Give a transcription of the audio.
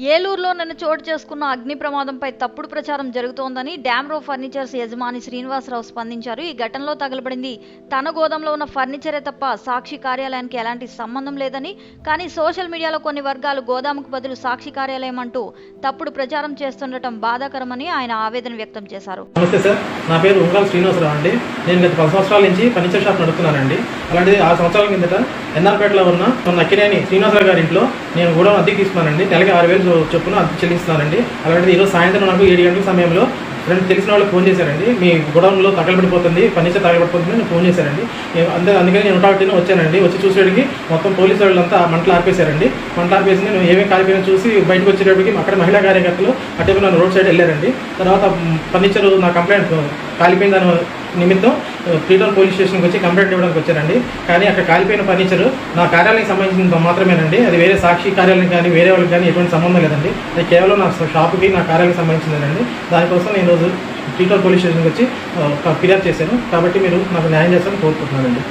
ఏలూరులో నిన్న చోటు చేసుకున్న అగ్ని ప్రమాదంపై తప్పుడు ప్రచారం జరుగుతోందని డామ్రో ఫర్నిచర్స్ యజమాని శ్రీనివాసరావు స్పందించారు. ఈ ఘటనలో తగలబడింది తన గోదాంలో ఉన్న ఫర్నిచరే తప్ప సాక్షి కార్యాలయానికి ఎలాంటి సంబంధం లేదని, కానీ సోషల్ మీడియాలో కొన్ని వర్గాలు గోదాముకు బదులు సాక్షి కార్యాలయం అంటూ తప్పుడు ప్రచారం చేస్తుండటం బాధాకరమని ఆయన ఆవేదన వ్యక్తం చేశారు. నమస్తే సార్, నా పేరు ఉంగరాల శ్రీనివాసరావు అండి. నేను గత 10 సంవత్సరాల నుంచి ఫర్నిచర్ షాప్ నడుపుతున్నానండి. అలాంటిది 6 సంవత్సరాల కిందట ఎన్ఆర్పేటలో ఉన్న నక్కినేని శ్రీనివాసరావు గారి ఇంట్లో నేను గోడౌన్ అద్దెకి తీసుకున్నానండి. నెలకి 6,000 చొప్పున అద్దె చెల్లిస్తున్నానండి. అలాంటిది ఈరోజు సాయంత్రం నాకు 7 గంటల సమయంలో ఫ్రెండ్ తెలిసిన వాళ్ళకి ఫోన్ చేశారండి. మీ గోడౌన్లో తగలబడిపోతుంది, ఫర్నిచర్ తగలబడిపోతుంది అని ఫోన్ చేశారండి. అందుకని నేను ఉంటాటిని వచ్చానండి. వచ్చి చూసేటికి మొత్తం పోలీసు వాళ్ళంతా మంటలు ఆర్పేశారండి. మంటలు ఆర్పేసి నేను ఏమేమి కాలిపోయినా చూసి బయటకు వచ్చేటప్పటికి అక్కడ మహిళా కార్యకర్తలు అటే నన్ను రోడ్ సైడ్ వెళ్ళారండి. తర్వాత ఫర్నిచర్ నా కంప్లైంట్ కాలిపోయిందని నిమిత్తం ఫ్రీటౌన్ పోలీస్ స్టేషన్కి వచ్చి కంప్లైంట్ ఇవ్వడానికి వచ్చారండి. కానీ అక్కడ కాలిపోయిన ఫర్నిచర్ నా కార్యాలయం సంబంధించిన మాత్రమేనండి. అది వేరే సాక్షి కార్యాలయం కానీ వేరే వాళ్ళకి కానీ ఎటువంటి సంబంధం లేదండి. అది కేవలం నా షాపుకి నా కార్యాలయం సంబంధించిందండి. దానికోసం నేను ఈరోజు ఫ్రీటౌన్ పోలీస్ స్టేషన్కి వచ్చి ఫిర్యాదు చేశాను. కాబట్టి మీరు నాకు న్యాయం చేస్తారని కోరుకుంటున్నానండి.